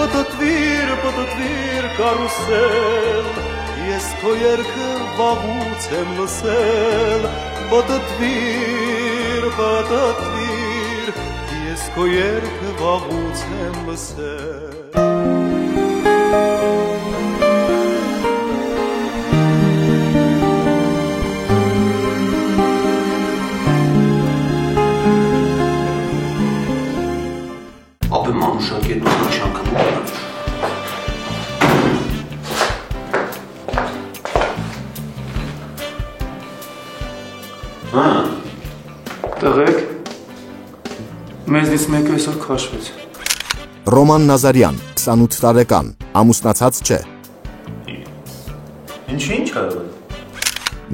պտտվիր կարուսել, ես քո երգը վաղուց եմ լսել, պտտվիր, ես քո երգը վաղուց եմ լսել։ Ապե Մանուշակի հետ նույն անգամ Տղեկ, մեզնից մեկը այսօր քաշվեց։ Ռոման Նազարյան, 28 տարեկան, ամուսնացած չէ։ Ինչ կա։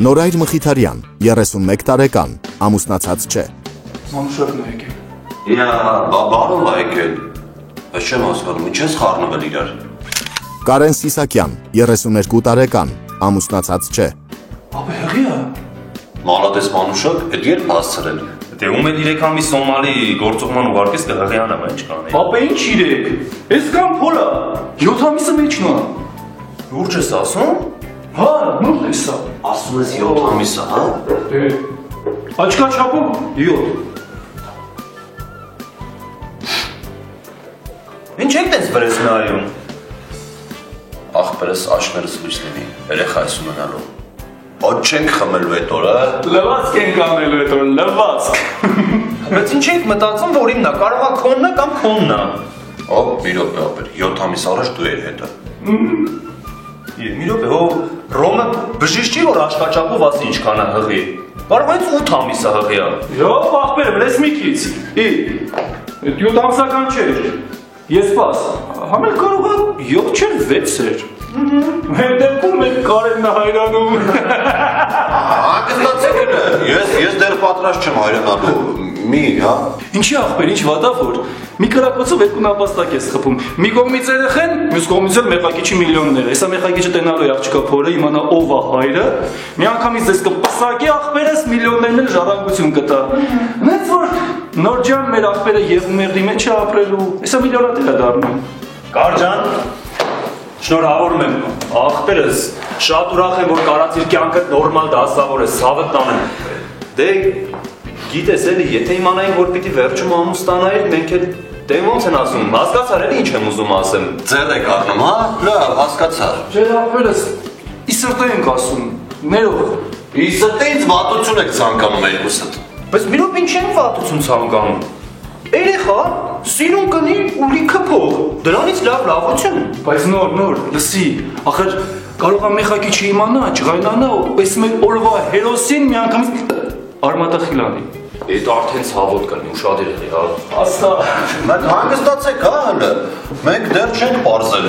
Նորայր Մխիթարյան, 31 տարեկան, ամուսնացած չէ։ Մանուշակն է եկել։ Բարով է եկել։ Ես չեմ հասկանում, ինչ ես խառնվել իրար։ Կարեն Սիսակյան, 32 տարեկան, ամուսնացած չէ։ Ապե հղի է։ Մալադես Մանուշակ, էդ երբ հասցրել։ Դե ում է 3 ամիս Սոմալի գործողման ուղարկես կհղիանամ, ինչ կանե։ Ապե ինչ 3։ Ես կամ փոլա։ 7 ամիսը մեջն է։ Լուրջ ես ասում։ Հա, նույն է սա։ Ասում ես 7 ամիսը, հա։ Դե։ Աչքա չափով 7։ Ինչ եք տես վրես նայում։ Ախպերս աչքներս լույս լինի, երեխա ես ունենալու։ Ոչ չենք խմելու էդ օրը։ Լվացք ենք անելու էդ օրը, լվացք։ Բայց ինչ եք մտածում, որ իմն է, կարող է քոնն է կամ քոնն է։ Ո, մի րոպե ապեր, 7 ամիս առաջ դու էր հետը։ Մի րոպե, հո Ռոմը բժիշկ չի, որ աշխատչապով ասի ինչքան է հղի։ Կարող է 8 ամիսը հղի է։ Յո, ախպեր, վրես մի քիչ։ Այդ 7 ամսական չէր։ Ես պաս, համել կարող է 7 չէր 6 էր։ Մեր դեպքում մենք Կարենն է հայրանում։ Անգստացեք է, ես դեր պատրաստ չեմ հայրանալու, մի, հա։ Ինչի ախպեր, ինչ վատավոր, մի կրակոցով 2 նապաստակ ես խփում, մի կողմից երեխեն, մյուս կողմից էլ մեխակիչի միլիոններ, հեսա մեխակիչը տենալու է աղջիկա փորը, իմանա ով է հայրը, մի անգամից ձեզ կպսակի ախպերս միլիոններն էլ ժառանգություն կտա։ Նենց որ նոր ջան մեր ախպերը Եղումերդի մեջ է ապրելու, հեսա միլիոնատեր է դառնում։ Կարջան, շնորհավորում եմ, ախպերս, շատ ուրախ եմ, որ կարացիր կյանքդ նորմալ դասավոր ես, ցավդ տանեմ։ Դե գիտես էլի, եթե իմանային, որ պիտի վերջում ամուս տանայիր, մենք էլ դե ոնց են ասում, հասկացար էլի ինչ եմ ուզում ասեմ։ Ձեր եք առնում, հա, լավ, հասկացար։ Ջեր ախպերս, իսրտե ենք ասում, ներող։ Իսրտե ինձ վատություն եք ցանկանում երկուսդ։ Բայց մի րոպե ինչ եմ վատություն ցանկանում։ Երեխա, սիրուն կնի ու լիքը փող, դրանից լավություն։ Բայց նոր, լսի, ախր կարող է մեխակիչը իմանա, ջղայնանա ու պես մեր օրվա հերոսին մի անգամից արմատախիլ անի։ Էդ արդեն ցավոտ կլինի ու շատ եղի, հա։ Աստա։ Մենք հանգստացեք, հա, հələ։ Մենք դեռ չենք պարզել,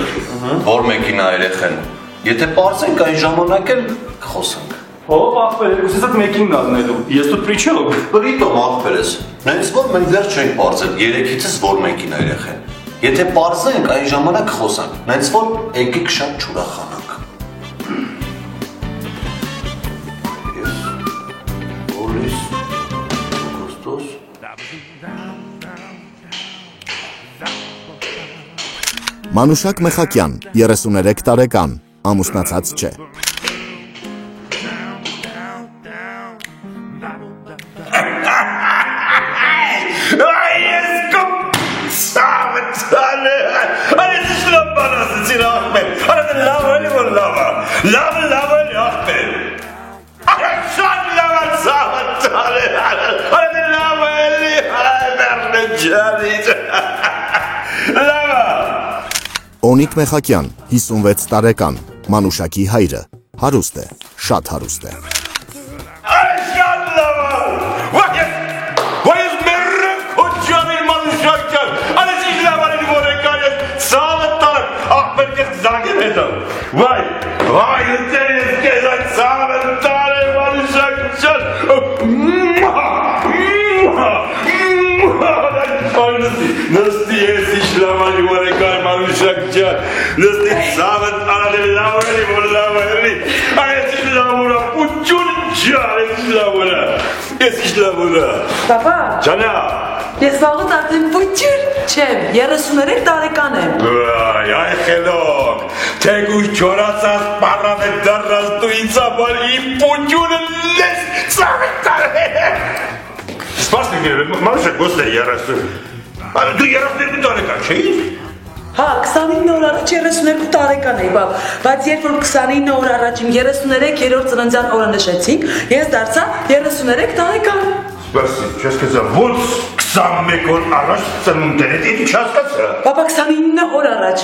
որ մեկին է երեխեն։ Եթե պարզենք, այն ժամանակ էլ կխոսենք։ Հով ախպեր, ուսես այդ մեկինն ալնելու, ես դու պրիչով։ Պրիտոմ ախպերես, նենց որ մենք դեռ չենք պարզել, երեքիցս որ մեկին է երեխեն։ Եթե պարզենք, այն ժամանակ խոսանք, նենց որ եկեք շատ չուրախանանք։ Մանուշակ Մեխակյան, 33 տարեկան, ամուսնացած չէ։ Օնիկ Մեխակյան, 56 տարեկան, Մանուշակի հայրը, հարուստ է, շատ հարուստ է։ Նստի ես իշխլամանի որեկար մանուշակ ջան, նստի սավըտ արադել լավ էլի, որ լավ էլի, այս իշխլամուրա, պուչուն ջան, ես իշխլամուրա, Papa. Jana, Ես վաղուց արդեն փոքր չեմ, 33 տարեկան եմ։ Ay xelok, թեկուզ չորացած պարավե դարած դու ինձ համար իմ պուջունը լես ծավետար է։ Սպասնիկներ, Մարուշա գոստ է 30։ Ա դու 32 տարեկան չէի՞։ Հա, 29 օր առաջ 32 տարեկան էի, բայց երբ որ 29 օր առաջ իմ 33-րդ ծննդյան օրը նշեցինք, ես դարձա 33 տարեկան։ Սպասի, չես կեզա, ոնց 21 օր առաջ ծնունդերդ իմ չհասկացա։ Պապա 29 օր առաջ։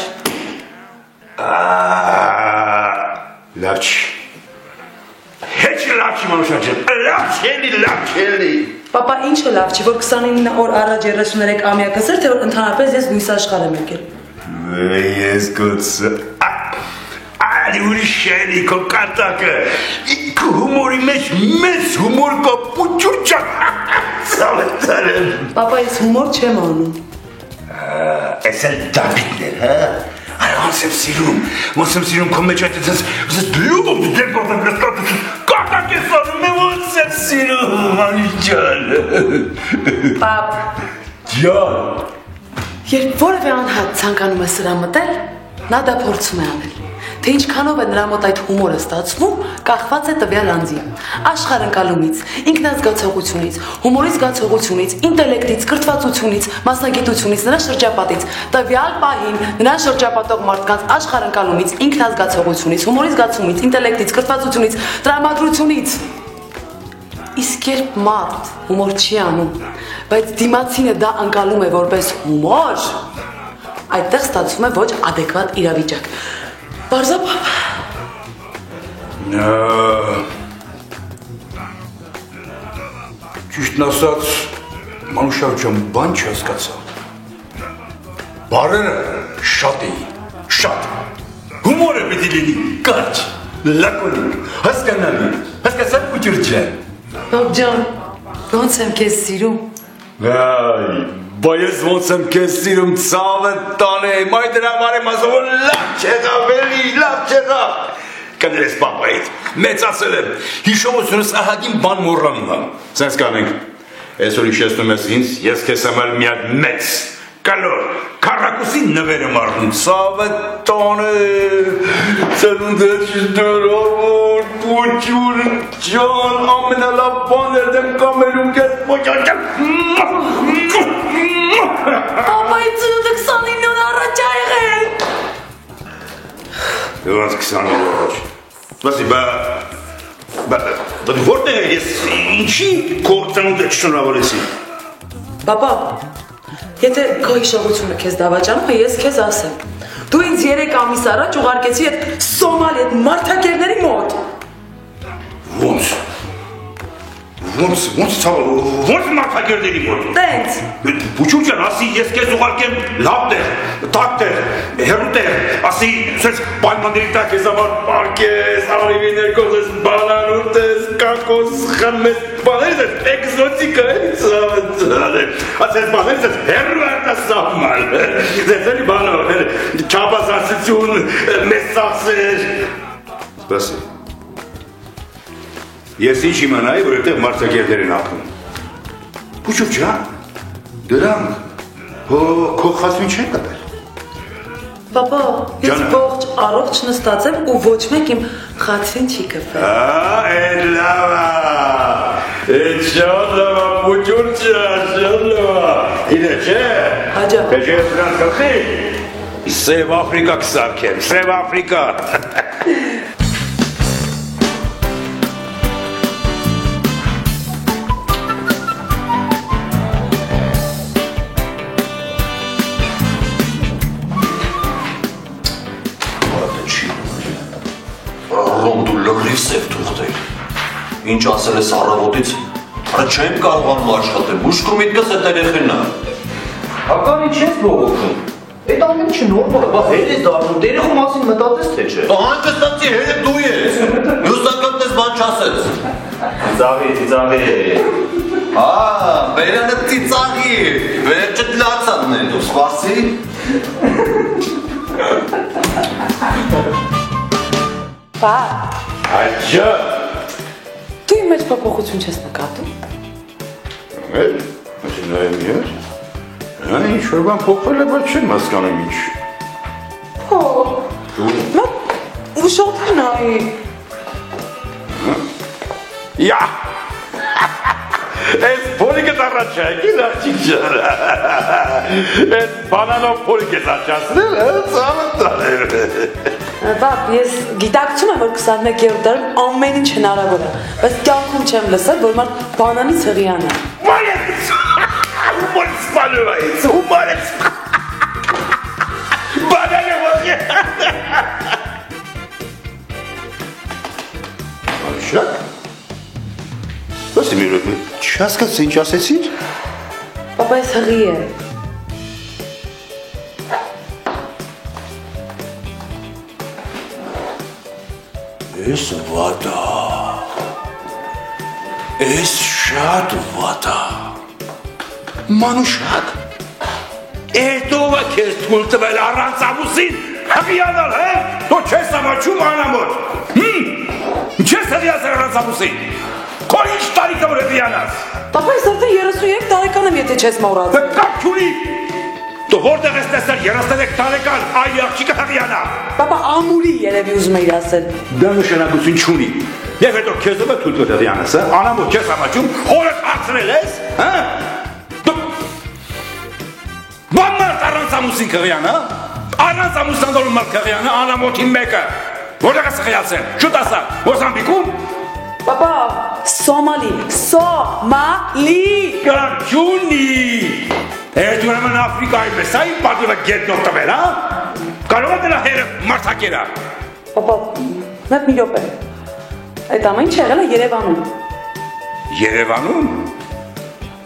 Լավ չի։ Հեչ լավ չի Մանուշա ջան, լավ չելի։ Պապա ինչը լավ չի, որ 29 օր առաջ 33 ամյակս էր, թե որ ընդհանրապես ես լույս աշխարհ եմ եկել։ Ես գուցը Ալի ուրիշ էլի քո կատակը Քո հումորի մեջ մեծ հումոր կա պուչուր չակ Սավետար եմ Պապա ես հումոր չեմ անում Ես էլ դապիտներ հա Այ ոնց եմ սիրում քո մեջ այդ ես լյուբով կատակ ես անում ոնց եմ սիրում անի ջան Պապ Ջան Երբ որևէ անհատ ցանկանում է սրա մտել, նա դա փորձում է անել։ Թե ինչքանով է նրա մոտ այդ հումորը ստացվում, կախված է տվյալ անձի աշխարհընկալումից, ինքնազգացողությունից, հումորի զգացողությունից, ինտելեկտից, կրթվածությունից, մասնագիտությունից, նրա շրջապատից, տվյալ պահին նրան շրջապատող մարդկանց աշխարհընկալումից, ինքնազգացողությունից, հումորի զգացումից, ինտելեկտից, կրթվածությունից, տրամադրությունից։ Իսկ երբ մարդ հումոր չի անում, բայց դիմացինը դա անցալում է որպես հումոր, այդտեղ ստացվում է ոչ adekvat իրավիճակ։ Բարձապապ։ Ճիշտն ասած, Մանուշա ջան, բան չհասկացա։ Բարերը շատ էին, շատ։ Հումորը պիտի լինի կարճ, լակոնիկ, հասկանալի, հասկացա՞ր Պուջուր ջան։ Պապ ջան, ոնց եմ քեզ սիրում։ Այ, բայց ոնց եմ քեզ սիրում ցավը տանեմ, այ դրա համար եմ ասում, որ լավ չեղավ, էլի, լավ չեղավ։ Կներես պապայից, մեծացել եմ, հիշողությունս ահագին բան մոռանում եմ։ Սենց կանենք, այսօր հիշեցնում ես ինձ, ես քեզ համար մի հատ մեծ, կալոր, քառակուսի նվեր եմ առնում, ցավը տանեմ, ծնունդդ շտորավոր, Պուջուր ջան, ամենալավ բաներդ եմ կամերում քեզ պոճաճակ։ Պապա իմ ծնունդը 29 օր առաջ ա եղել։ Ոնց 29 օր առաջ։ Սպասի, բա որտե՞ղ ես ինչի քո ծնունդը չշնորհավորեցի։ Պապա, եթե քո հիշողությունը քեզ դավաճանում է, ես քեզ ասեմ։ Դու ինձ 3 ամիս առաջ ուղարկեցի այդ Սոմալի այդ մարդակերների մոտ։ Ոնց մարդակերների մոտ։ Տենց։ Պուջուր ջան, ասի ես քեզ ուղարկեմ լավ տեղ, տաք տեղ, հեռու տեղ, ասի սենց պայմանների տակ ես համար պարկես, արիվիներ կողես, բանան ուտես, կակոս խմես, բաներից ես էկզոտիկա էլի ծավը ասես բաներից ես հեռու արտասահման, ձեզ էլի բանով, չապասացություն, մեզ ծախսեր։ Սպասի։ Ես ինչ իմանայի, որ այդտեղ մարդակերներ են ապրում։ Պուջուր ջան, դրանք քո խասմին չեն կապել։ Պապա, ես ողջ առողջ նստած եմ ու ոչ մեկ իմ խացին չի կպել։ Էդ լավ է, էդ շատ լավ է, Պուջուր ջան, շատ լավ է։ Իդե չէ, Հաջա։ թե չէ ես նրան կխի, Սև Աֆրիկա կսարքեմ, Սև Աֆրիկա։ Սև թուղթեր, ինչ ասել ես առավոտից, արա չեմ կարողանում աշխատել, ուշկու միտքս էտ երեխենն է։ Հականի չես բողոքում, էդ ամեն ինչը նորմալ է, բա հել ես դառնում, երեխու մասին մտածես թե չէ։ Հանկստացի հելը դու ես, հյուսակատն ես բան չասեց։ Ծիծաղի։ Բերանը ծիծաղի, վերջը դլացանն է, դու սպասի։ Պա։ Աջա։ Դու իմ մեջ փոփոխություն չես նկատում։ Էլ, նայեմ ես։ Ինչ որ բան փոխվել է, բայց չեմ հասկանում ինչ։ Մա ուշոտ նայի։ Յա։ Այս փոլիկը դառաչայքի լախչիկ ջան։ Այս բանանով փոլիկը դառաչացնել, ծավալ տանել։ Բապ, ես գիտակցում եմ, որ 21-րդ դարում ամեն ինչ հնարավոր է, բայց կյանքում չեմ լսել, որ մարդ բանանի ցղիան է։ Ումորից բանուվայից, ումորից։ Բանանը ողի։ Աշակ։ Ոսի միրոք, չհասկացա ինչ ասեցիր։ Պապա, ես հղի է։ Ես վատա։ Ես շատ վատա։ Մանուշակ։ Էտովա քեզ թույլ տվել առանց ամուսին հղիանալ, հե։ Դու չես ամաչում անամոտ։ Չես հղիացել առանց ամուսին։ Քո ինչ տարիքը որ հղիանաս։ Պապա, ես արդեն 33 տարեկան եմ, եթե չես մոռացել։ Կապ չունի։ Դու որտեղ ես տեսել 33 տարեկան այ աղջիկը հղիանա։ Պապա, ամուրի երևի ուզում էիր ասել։ Դա նշանակություն չունի։ Եվ հետո քեզ ով է թույլ տվել հղիանաս, հա։ Անամոտ չես ամաչում, հորդ հարցրել ես, հա։ Բաննարդ առանց ամուսին կղիանա, առանց ամուսնանալու մարդ կղիանա, անամոթին մեկը, որտեղ ես կղիացել, շուտ ասա, Մոզամբիկում, Պապա, Սոմալի։ Գարջունի, հետ ուրեմն Աֆրիկայի պես, այ պատիվը գետնով տվել, հա, կարող է դրա հերը մարդակերա։ Պապա, մեկ մի րոպե, այդ ամեն ինչ եղել է Երևանում։ Երևանում,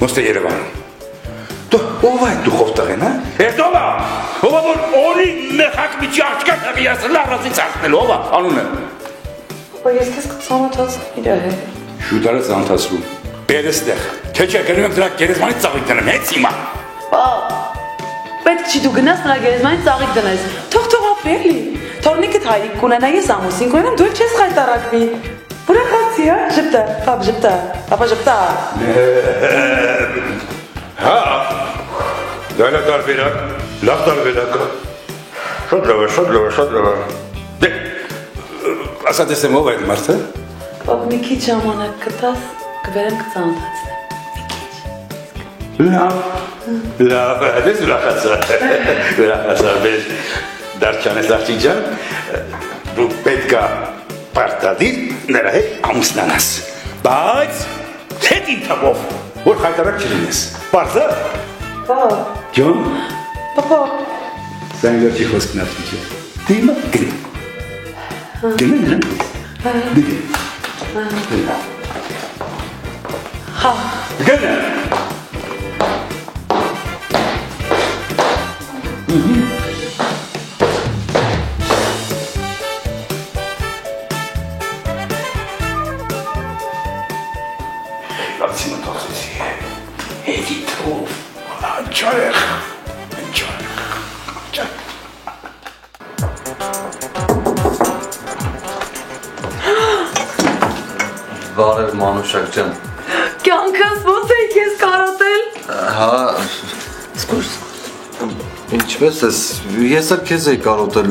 ոստ է Երևանում։ Դու ով է դուխով տղեն, հա? Հետո՞վ է, ով է որ օրի մեխակ միջի աղջկա հղիացել առածից արդնել, ով է, անունը։ Պապա, ես քեզ կծանոթացնեմ իր հետ։ Շուտ արած անթացվում, բերես տեղ, թե չէ գնում եմ դրա գերեզմանից ծաղիկ դնեմ, հենց հիմա։ Պետք չի դու գնաս նրա գերեզմանից ծաղիկ դնես, թող ապրի էլի, թորնիկդ հայրիկ կունենա, ես ամուսին կունենամ, դու էլ չես խայտարակվի։ Ուրախացի, հա, ժպտա, պապ, ժպտա, պապա ժպտա։ Հա, դա լավ տարբերակ, լավ տարբերակը, շատ լավ է, շատ լավ է, շատ լավ է։ Դե, ասա տեսեմ ով այդ մարդը։ Պապ, մի քիչ ժամանակ կտաս, կվերեմ կծանոթացնեմ, Լավ, դες ուրախացա, բեր դարջանես աղջիկ ջան, դու պետք է պարտադիր նրա հետ ամուսնանաս, բայց հետ ինթավով, որ խայտարակ չլինես, պարզա։ Պապ, Ջոն, պապա, սա ինչ չի խոսքն աղջիկ է, դիմը գրի, գնեմ նրան, դգի, հա, գնեմ, Լացին ընթացեցի է, հետի թով, անչարեղ, Բարև Մանուշակ ջան։ կյանքս ոնց էի քեզ կարոտել։ Հա, սկուր, ինչպես ես, ես էլ քեզ էի կարոտել,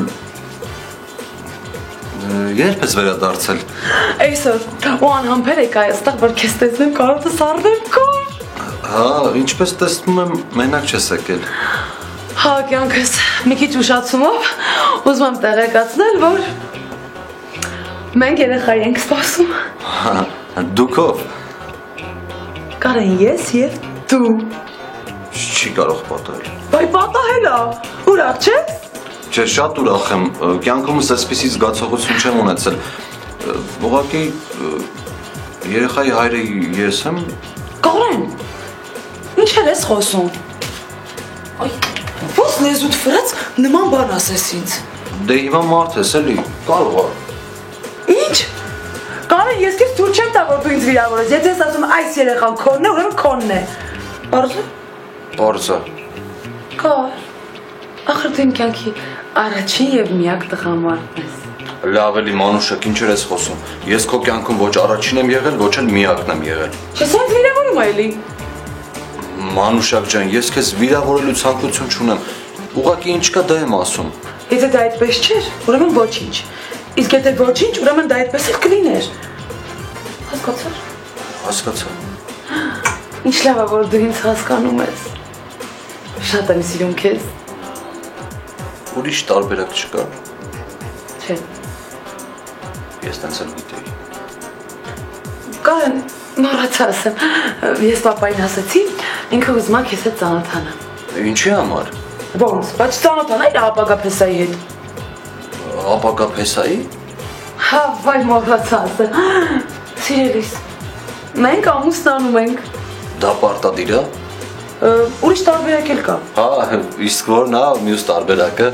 երբ ես վերադարձել։ Այսօր, ու անհամբեր եկա այստեղ, որ քեզ տեսնեմ կարոտը սառնեմ կոր։ Հա, ինչպես տեսնում եմ, մենակ չես եկել։ Հա, կյանքս, մի քիչ ուշացումով, ուզում եմ տեղեկացնել, որ մենք երեխայի ենք սպասում։ Դուքով։ Կարեն ես և դու։ Չի կարող պատահել։ Բայ պատահել է, ուրախ չես։ Չէ, շատ ուրախ եմ, կյանքումս այսպիսի զգացողություն չեմ ունեցել։ Ուղղակի երեխայի հայրը ես եմ։ Կարեն, ինչ ես խոսում։ Այ, ոնց լեզուդ վրաց նման բան ասես ինձ։ Դե հիմա մարդ ես էլի, կարող է։ Ինչ։ Կարեն, ես քեզ թույլ չեմ տա, որ դու ինձ վիրավորես։ Եթե ես ասում այս երեխան քոնն է, ուրեմն քոնն է։ Պարզ է։ Պարզ է։ Կար։ Ախր դու իմ կյանքի առաջին եւ միակ տղամարդն ես։ Լավ էլի Մանուշակ, ինչեր ես խոսում։ Ես քո կյանքում ոչ առաջին եմ եղել, ոչ էլ միակն եմ եղել։ Չես ինձ վիրավորում էլի։ Մանուշակ ջան, ես քեզ վիրավորելու ցանկություն չունեմ։ Ուղղակի ինչ կա դա եմ ասում։ Եթե դա այդպես չէր, ուրեմն ոչինչ։ Իսկ եթե ոչինչ, ուրեմն դա այդպես էլ կլիներ։ Հասկացա՞ր։ Հասկացա։ Ինչ լավ է, որ դու ինձ հասկանում ես։ Շատ եմ սիրում քեզ։ Ուրիշ տարբերակ չկա։ Չէ։ Ես տենց էլ գիտեի։ Կարեն, մոռացա ասեմ, ես պապային ասեցի, ինքը ուզում է քեզ հետ ծանոթանա։ Ինչի համար։ Ոնց, բայց ծանոթանա իր ապագա փեսայի հետ։ Ապագա փեսայի։ Հա, վայ մոռացա ասեմ։ Սիրելիս, մենք ամուսնանում ենք։ Դա պարտադիր է։ Ուրիշ տարբերակ էլ կա։ Հա, իսկ որն է մյուս տարբերակը։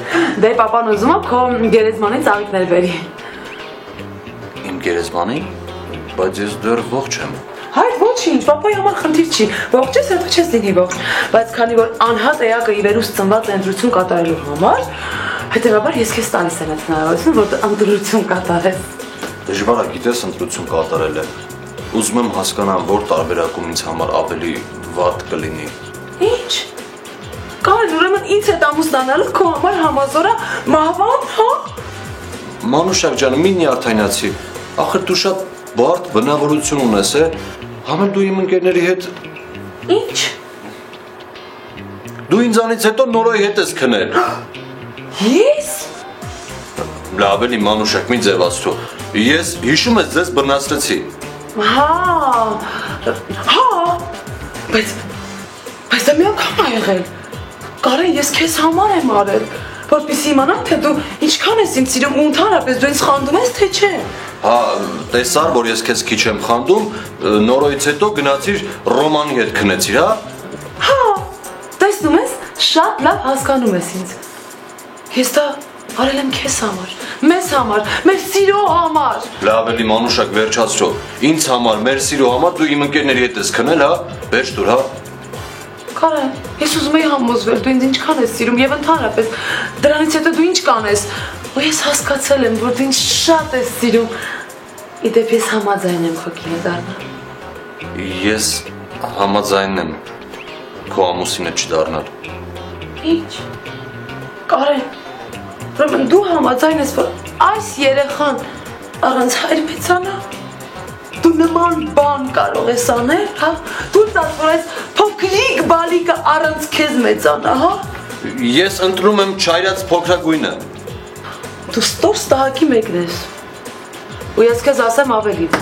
Դե պապան ուզում է քո գերեզմանից աղիքներ բերի։ Իմ գերեզմանի, բայց ես դեռ ողջ եմ։ Հայր ոչինչ, պապայի համար խնդիր չի։ Ողջ ես, հետո չես լինի ողջ։ Բայց քանի որ անհատ էակը ի վերուս ծնված է ընտրություն կատարելու համար, հետևաբար ես քեզ տալիս եմ այդ հնարավորությունը, որ դու ընտրություն կատարես։ Դժվար է, գիտես, ընտրություն կատարելը։ Ուզում եմ հասկանամ, որ տարբերակում ինձ համար ավելի վատ կլինի։ Ինչ։ Կարեն, ուրեմն ինձ հետ ամուսնանալը քո համար համազոր է մահվան, հա։ Մանուշակ ջան, մի նյարդայնացի։ Ախր դու շատ բարդ բնավորություն ունես, համ էլ դու իմ ընկերների հետ։ Ինչ։ Դու ինձանից հետո Նորոյի հետ ես քնել։ Ես։ Լավ էլի Մանուշակ, մի ձևացրու։ Ես հիշում ես ձեզ բռնացրեցի։ Հա։ Հա։ Բայց դա մի անգամ է եղել։ Կարեն, ես քեզ համար եմ արել, որպեսզի իմանամ, թե դու ինչքան ես ինձ սիրում ու ընդհանրապես դու ինձ խանդում ես, թե չէ։ Հա, տեսար, որ ես քեզ քիչ եմ խանդում, Նորոյից հետո գնացիր Ռոմանի հետ քնեցիր, հա։ Հա, տեսնում ես, շատ լավ հասկանում ես ինձ։ Ես դա արել եմ քեզ համար, մեզ համար, մեր սիրո համար։ Լավ էլի Մանուշակ, վերջացրու։ Ինձ համար, մեր սիրո համար դու իմ ընկերների հետ ես քնել, հա։ Վերջ դուր, հա։ Կարեն, ես ուզում եի համոզվել, դու ինձ ինչքան ես սիրում եւ ընդհանրապես դրանից հետո դու ինչ կանես։ Ու ես հասկացել եմ, որ դու ինձ շատ ես սիրում։ Իդեպ ես համաձայն եմ քո կինը դառնալ։ Ես համաձայն եմ քո ամուսինը չդառնալ։ Ինչ։ Կարեն, ուրեմն դու համաձայն ես, որ այս երեխան առանց հայր մեծանա։ Դու նման բան կարող ես անել, հա։ Դու ցած որ այս փոքրիկ բալիկը առանց քեզ մեծանա, հա։ Ես ընտրում եմ չայրած փոքրագույնը։ Դու ստոր ստահակի մեկն ես։ Ու ես քեզ ասեմ ավելին։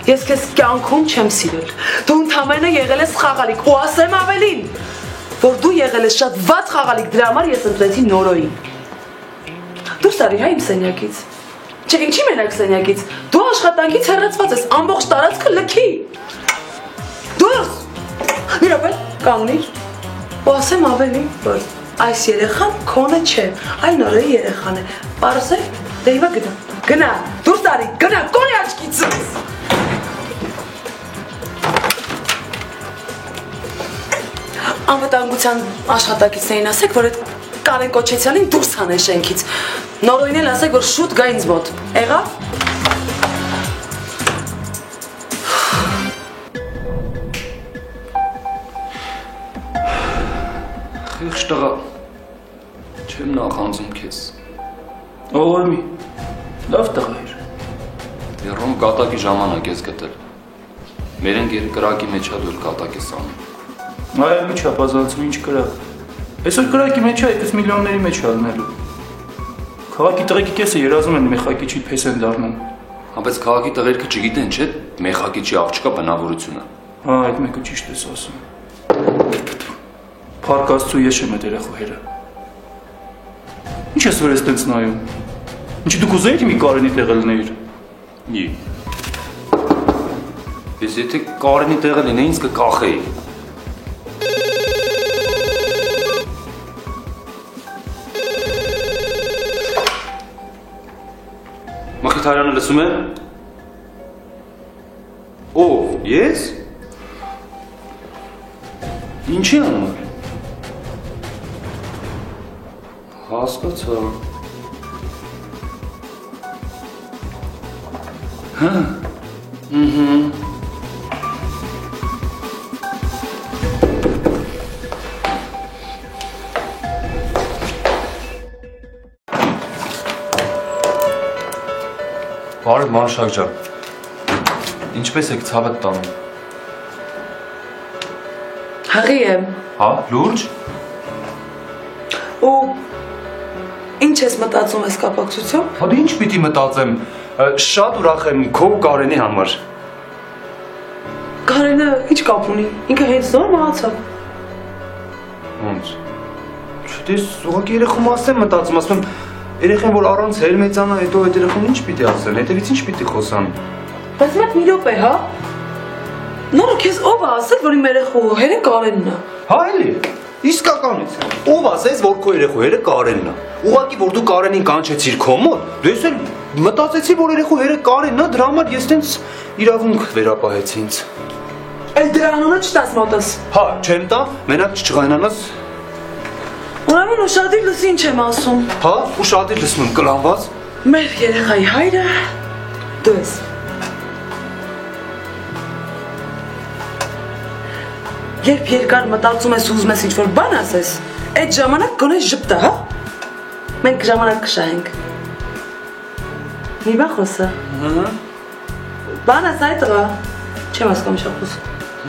Ես քեզ կյանքում չեմ սիրել։ Դու ընդամենը եղել ես խաղալիք, ու ասեմ ավելին, որ դու եղել ես շատ վատ խաղալիք, դրա համար ես ընտրեցի Նորոյին։ Դուրս արի, հա, իմ սենյակից։ Չէ, ինչի մենակ սենյակից։ Դու աշխատանքից հեռացված ես, ամբողջ տարածքը լքի։ Դուրս։ Մի րոպե, կանգնիր։ Ու ասեմ ավելին, որ այս երեխան քոնը չէ, այլ Նորոյի երեխան է։ Պարզ է, դե հիմա գնա։ Գնա, դուրս արի, գնա, կորի աչքիցս։ Անվտանգության աշխատակիցներին ասեք, որ այդ Կարեն Կոչեցյանին դուրս հանեն շենքից։ Նորոյին էլ ասեք, որ շուտ գա ինձ մոտ։ Եղավ։ Խիղճ տղա, չեմ նախանձում քեզ։ Օրմի, լավ տղա էր։ Երում կատակի ժամանակ ես գտել։ Մեր ընկերը կրակի մեջ ա դու կատակ ես անում։ Այ մի չափազանցում ինչ կրակ։ Այսօր կրակի մեջ է, այդպես միլիոնների մեջ է ալնելու։ Քաղաքի տղեկի կեսը երազում են մեխակիչի պես են դառնում։ Հա, բայց քաղաքի տղերքը չգիտեն, չէ՞, մեխակիչի աղջկա բնավորությունը։ Հա, այդ մեկը ճիշտ ես ասում։ Փառք Աստծո, ես չեմ այդ երախոհերը։ Ինչ ես որ ես տենց նայում։ Ինչի դու կուզեիր մի Կարենի տեղը լինեիր։ Ի։ Ես եթե Կարենի տեղը լինեի, ինձ կկախեի։ Մխիթարյանը լսում է։ Ով, ես։ Ինչի համար։ Հասկացա։ Հա։ Բարև Մանուշակ ջան։ Ինչպես եք ցավդ տանում։ Հղի եմ։ Հա, լուրջ։ Ու ինչ ես մտածում այս կապակցությամբ։ Հա դե ինչ պիտի մտածեմ։ Շատ ուրախ եմ քո ու Կարենի համար։ Կարենը ինչ կապ ունի։ Ինքը հենց նոր մահացավ։ Ոնց։ Չտես, ուղղակի երեխում ասեմ մտածում, ասում եմ երեխան որ առանց հեր մեծանա, հետո այդ երեխուն ինչ պիտի ասեն, հետևից ինչ պիտի խոսան։ Բայց մեկ մի րոպե, հա։ Նորը քեզ ով է ասել, որ իմ երեխու հերը Կարենն է։ Հա էլի։ Իսկականից։ Ով ասես, որ քո երեխու հերը Կարենն է։ Ուղղակի որ դու Կարենին կանչեցիր քո մոտ, դու ես էլ մտածեցի, որ երեխու հերը Կարենն է, դրա համար ես տենց իրավունք վերապահեցի ինձ։ Էլ դրա անունը չտաս մոտս։ Հա, չեմ տա, մենակ չճղայնանաս։ Ուրեմն ուշադիր լսի ինչ եմ ասում։ Հա, ուշադիր լսում եմ, կլանված։ Մեր երեխայի հայրը դու ես։ Երբ երկար մտածում ես ու ուզում ես ինչ-որ բան ասես, այդ ժամանակ գոնե ժպտա, հա։ Մենք ժամանակ կշահենք։ Մի բան խոսա։ Բան ասա այդ տղա։ Չեմ հասկանում ինչ խոսում։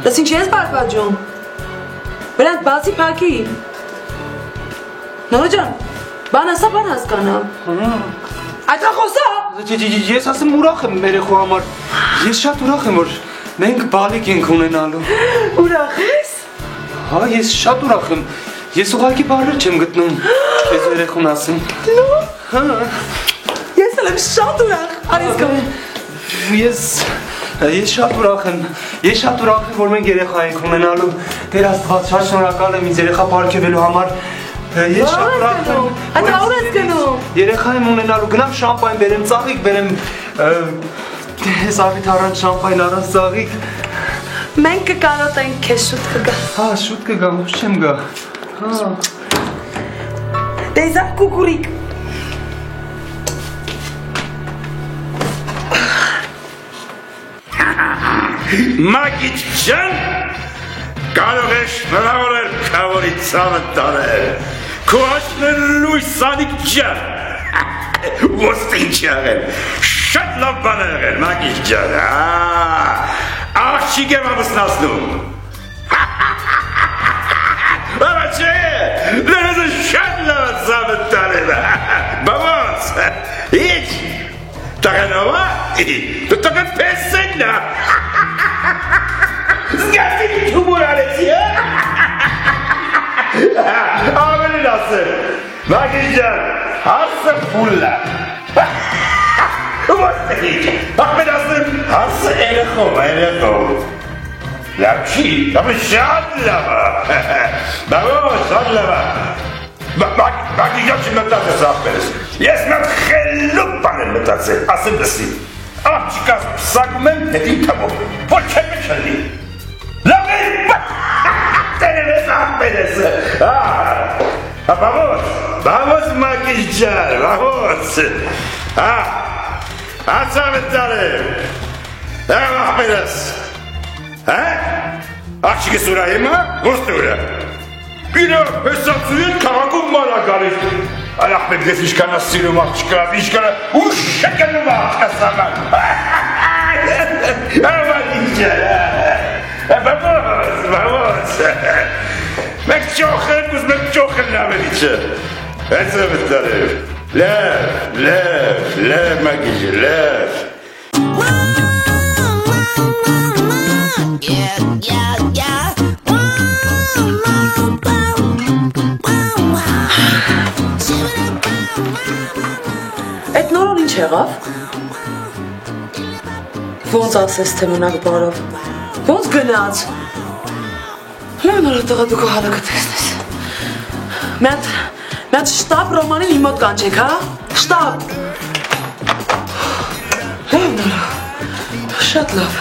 Դες ինչ ես բարկաճում։ Վրանք բացի փակի։ Նորո ջան, բան ասա, բան հասկանամ։ Այդ խոսա։ Ես ասեմ ուրախ եմ երեխու համար։ Ես շատ ուրախ եմ որ մենք բալիկ ենք ունենալու։ Ուրախ ես։ Հա, ես շատ ուրախ եմ։ Ես ուղղակի բառեր չեմ գտնում քեզ երեխուն ասեմ։ Հա։ Ես էլ եմ շատ ուրախ։ Արես գամ։ Ես շատ ուրախ եմ։ Ես շատ ուրախ եմ որ մենք երեխա ենք ունենալու։ Տեր Աստված, շատ շնորհակալ եմ ինձ երեխա պարգևելու համար։ Ես շատ ուրախ եմ։ Այդ ո՞ր ես գնում։ Երեխա եմ ունենալու, գնամ շամպայն բերեմ, ծաղիկ բերեմ։ Ես ավիտ առանց շամպայն, առանց ծաղիկ։ Մենք կկարոտենք քեզ շուտ կգա։ Հա, շուտ կգամ, ուշ չեմ գա։ Հա։ Դեզա կուկուրիկ։ Մագիչ ջան, կարող ես շնորհավորել քավորի ցավը տանել։ Քո աշնը լույս սանիկ ջան։ Ոստ ինչ եղել։ Շատ լավ բան եղել, մագիչ ջան։ Աղջիկ եմ ամուսնացնում։ Բաբա չէ, դերեզը շատ լավ ցավը տանել։ Բաբաց, ինչ։ Տականова, ты только песня. Զգացի հումոր արեցի, Ամենին ասեմ, Մագիչ ջան, հարսը փուլ է։ Ո՞ւստի ինչ, ախմեն ասեմ, հարսը երեխով։ Լավ չի, ապա շատ լավ է։ Բավո, շատ լավ է։ Մագիչ ջան չմտածես ախմենս, ես մեկ խելուկ բան եմ մտածել, ասեմ դսի։ Աղջիկաս պսակում եմ հետին թմով, որ չեմ չլի։ Լավ է, տերևես ախմենս, Vamos, Մագիչ ջան, vamos։ Ասավ է տարեմ։ Ախմենս։ Աղջիկս ուրա հիմա, ոստ ուրա։ Իրը հեսացու են քաղաքում մանա գալիս։ Այլ ախմեն դես իշկանա սիրում աղջիկա, իշկանա ուշ շկնում աղջկաս աման։ Մագիչ ջան, vamos։ Մենք ճոխենք ուզ մենք ճոխեն լավելի չէ։ Այսով է տարև։ Լավ, Մագիչ, լավ։ Այդ նորոն ինչ եղավ։ Ոնց ասես թե մնակ բարով։ Ոնց գնաց։ Լավ նորը տղա դու քո հալակը տեսնես։ Մի հատ շտապ Ռոմանին իմ մոտ կանչեք, հա։ Շտապ։ Լավ նորը։ Շատ լավ։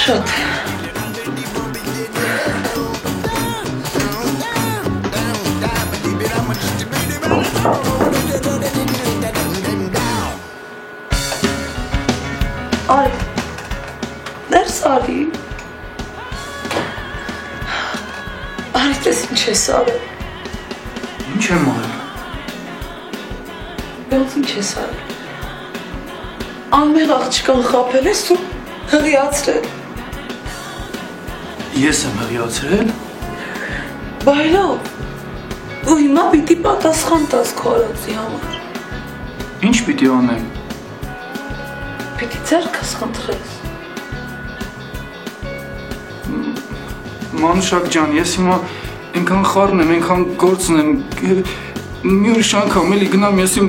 Շատ։ Արի, ներս արի։ Արի տես ինչ ես արել։ Ինչ եմ արել։ Ոնց ինչ ես արել։ Անմեղ աղջկան խաբել ես ու հղիացրել։ Ես եմ հղիացրել։ Բայրամ, ու հիմա պիտի պատասխան տաս քո արածի համար։ Ինչ պիտի անեմ։ Պիտի ձեռքս խնդրես։ Մանուշակ ջան, ես հիմա այնքան խառն եմ, այնքան գործն եմ։ Մի ուրիշ անգամ էլի գնամ ես իմ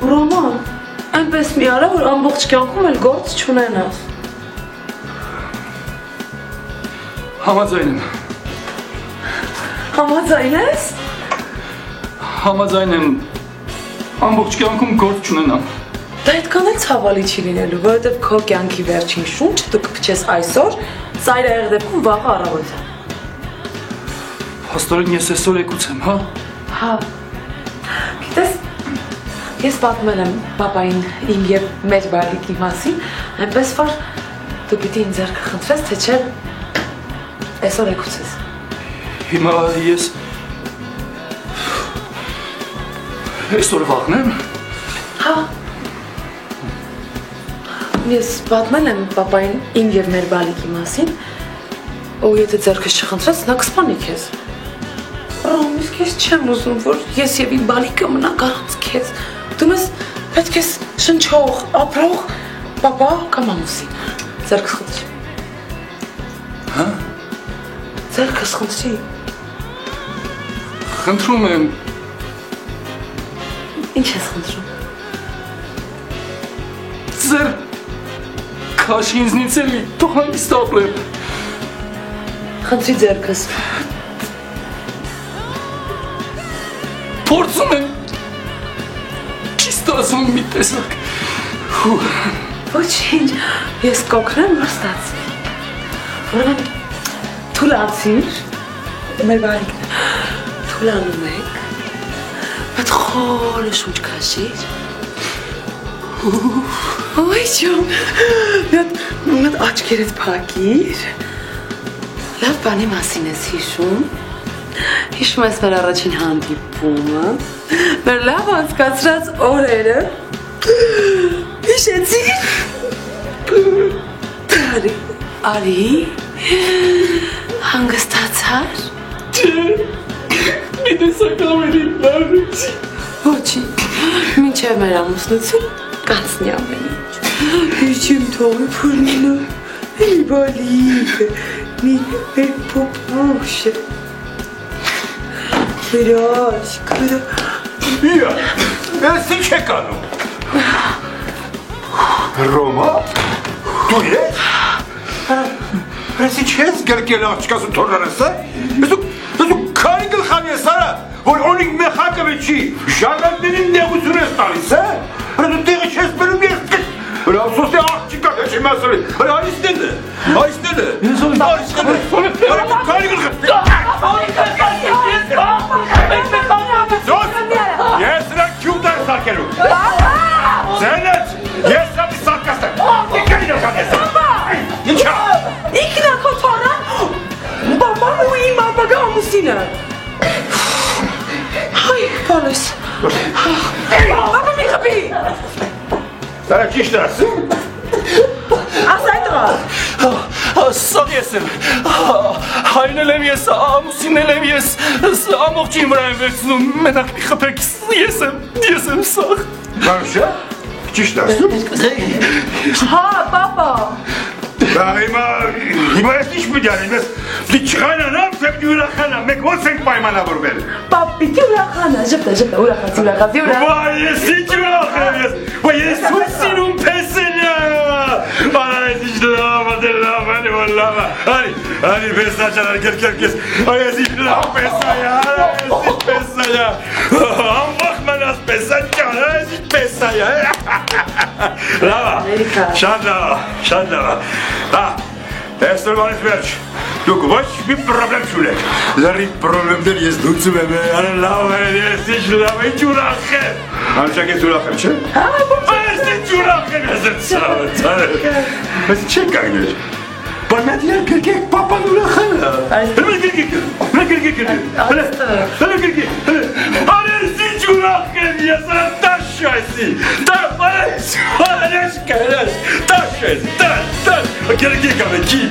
Ռոման, այնպես մի արա, որ ամբողջ կյանքում էլ գործ չունենաս։ Համաձայն եմ։ Համաձայն ես։ Համաձայն եմ ամբողջ կյանքում գործ չունենամ։ Դա այդքան էլ ցավալի չի լինելու, որովհետև քո կյանքի վերջին շունչը դու կփչես այսօր, ծայրահեղ դեպքում վաղը առավոտյան։ Փաստորեն ես այսօր եկուց եմ, հա։ Հա։ Գիտես, ես պատմել եմ պապային իմ եւ մեր բալիկի մասին, այնպես որ դու պիտի ինձ ձեռքը խնդրես, թե չէ այսօր եկուց ես։ Հիմա ես այսօր վաղն եմ։ Հա։ Ես պատմել եմ պապային իմ եւ մեր բալիկի մասին, ու եթե ձեռքս չխնդրես, նա կսպանի քեզ։ Ռոմ, իսկ ես չեմ ուզում, որ ես եւ իմ բալիկը մնանք առանց քեզ։ Դու մեզ պետք է շնչող, ապրող պապա կամ ամուսին։ Ձեռքս խնդրի։ Հա։ Ձեռքս խնդրի։ Խնդրում եմ։ Ինչ ես խնդրում։ Ձեր քաշի ինձնից էլի, թող հանգիստ ապրեմ։ Խնդրի ձեռքս։ Փորձում եմ։ Չի ստացվում մի տեսակ։ Ոչինչ, ես կօգնեմ, որ ստացվի։ Ուրեմն թուլացիր, մեր բալիկն թուլանում եք, այդ խորը շունչ քաշիր։ Ոյ ջան, մի հատ աչքերդ փակիր։ Լավ բանի մասին ես հիշում։ Հիշում ես մեր առաջին հանդիպումը, մեր լավ անցկացրած օրերը։ Հիշեցի՞ր։ Արի, հանգստացար։ Մի տեսակ ավելի լավ չի։ Ոչինչ, մինչև մեր ամուսնություն կանցնի ամեն ինչ։ Ես չեմ թողի փորնինը, էլի բալիկը, մեր փոփոշը։ Մեր աչքը։ Իա, ես ինչ եք անում։ Ռոմա, դու ես։ Ես ինչ ես գրկել աղջկաս ու թորնանես, ես ու քանի գլխան ես արա, որ օնիկ մեխակը վեչի, ժագանտերին նեղություն ես տալիս, դու տեղը չես բերում ես կտ, հրա ուսոստի աղջիկա կեչի մասրի, հրա այստեն է, այստեն է, հրա քանի գլխան, ես նրան կյուտ եմ սարկելու, ձենեց, ես սատի սարկաստեմ, ինքնին եմ կան ես, ինչա, Ինքնա քո թորան, բաբան ու իմ ապագա ամուսինը։ Հայ, բալես։ Բաբա մի խպի։ դարա ճիշտ ասում, Ասա այդ ռա։ Սաղ ես եմ, հայրնել եմ ես, ամուսինել եմ ես, ամողջին վրա եմ վերցնում, մենակ մի խպեք, ես եմ սաղ։ Մանուշա, ճիշտ ասում, Հա, պապա։ հիմա ես ինչ պիտի անեմ, ես պիտի չխանանամ, թե պիտի ուրախանամ, մենք ոնց ենք պայմանավորվել։ Պապ, պիտի ուրախանա, ժպտա, ուրախացի։ Վայ, ես ինչ ուրախ եմ ես, վայ, ես ու սիրում պեսելյա, այս ինչ լավ, էլի որ լավ, արի պեսա չանար կերկերկ ես, այս ինչ լավ պեսայա, ամբախ մնաս պեսա չան, այս ինչ պեսայա, լավա, շատ լավա, Ես նորմանից վերջ, դուք ոչ մի պրոբլեմ չունեք, լրի պրոբլեմներ ես դուցում եմ, արա լավ է, ես ինչ լավ է, ինչ ուրախ եմ, անուշակ ես ուրախ եմ, չէ? Ես ինչ ուրախ եմ, ես եմ ծավը, ես չեք կագներ, բանատ յար կրկեք պապան ուրախան է, հլը կրկեք, արես ինչ ուրախ եմ, ես արա տաշ այսի, Հրաշք, տաշ ես, տաշ, գերգի կավեքի։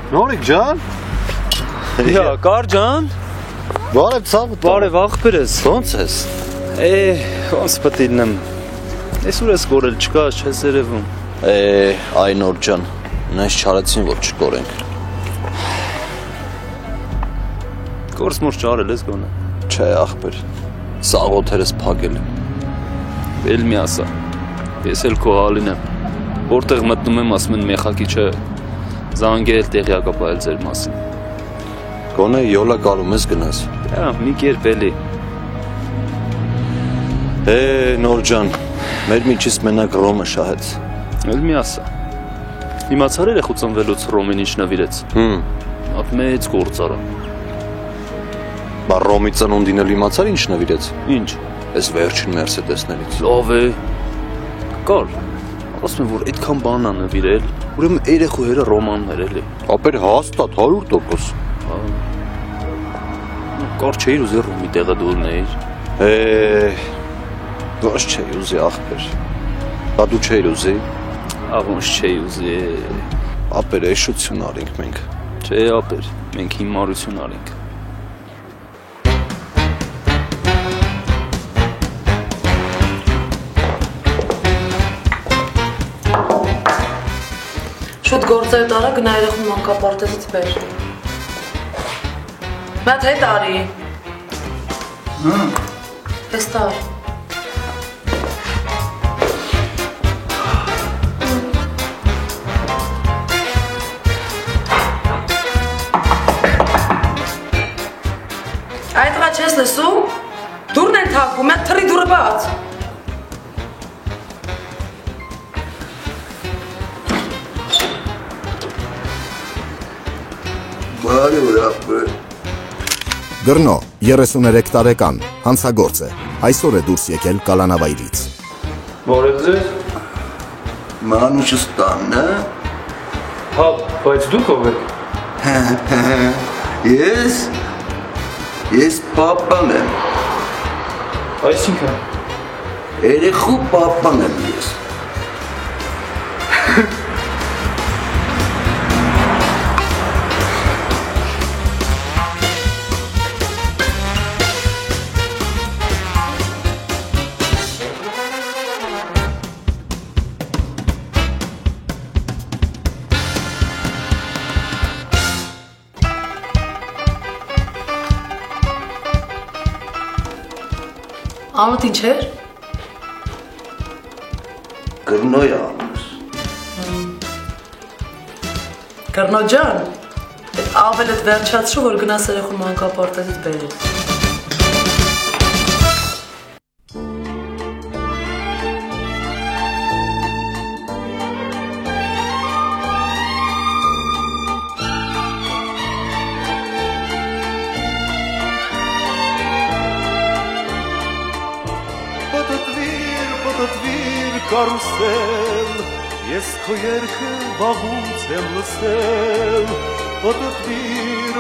Նորիկ ջան։ Հա, կար ջան։ Բարև ցավ։ Բարև աղբերս։ Ոնց ես։ Ոնց պատիլնեմ։ Այսօր ես կորել չկա, չես երևում։ Այ նոր ջան, նայս չարեցին որ չկորենք։ Կորս մոր չարել ես գոնե։ Չէ աղբեր։ Սաղոթերս փակել եմ։ Էլ մի ասա։ Ես էլ քո հալին եմ։ Որտեղ մտնում եմ ասում են մեխակի չէ։ Զանգել տեղյակ ապայել ձեր մասին։ Գոնե յոլա կարում ես գնաս։ Հա, մի կերպ էլի։ Նոր ջան, մեր միջից մենակ Ռոմը շահեց։ Էլ մի ասա։ Իմացար երեխու ծնվելուց Ռոմին ինչ նվիրեց։ Ապ մեծ գործ արա։ Բա Ռոմի ծնունդին էլ իմացար ինչ նվիրեց։ Ինչ։ Այս վերջին Մերսեդեսներից։ Լավ է։ Կար։ Ասում եմ որ այդքան բան ա նվիրել։ Ուրեմն երեխուները Ռոմաններ էլի։ Ապեր հաստատ 100%։ Կար չէիր ուզի Ռոմի տեղը դուրնեիր։ Ոչ չէի ուզի աղբեր։ Բա դու չէիր ուզի։ Աղոնց չէի ուզի։ Ապեր էշություն արինք մենք։ Չէ ապեր, մենք հիմարություն արինք։ Շուտ գործեր տարա գնա երեխու մանկապարտեզից բեր։ Մատ հետ արի։ Ես տար։ Այդ ղա չես լսում, դուրն են թակվում, այդ թրի դուրը բաց։ Գրնո 33 տարեկան, հանցագործ է, այսօր է դուրս եկել կալանավայրից։ Բարև ձեզ։ Մանուշս տանն է։ Հա, բայց դուք ով եք։ Ես պապան եմ։ Այսինքն Երեխու պապան եմ ես։ Անոտ ինչ էր։ Գրնոյա անուս։ Գրնո ջան, ավել էդ վերջացրու, որ գնաս երեխու մանկապարտեզից բերես։ Պտտվիր կարուսել, ես քո երգը վաղուց եմ լսել։ Պտտվիր,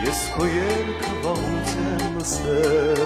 ես քո երգը վաղուց եմ լսել։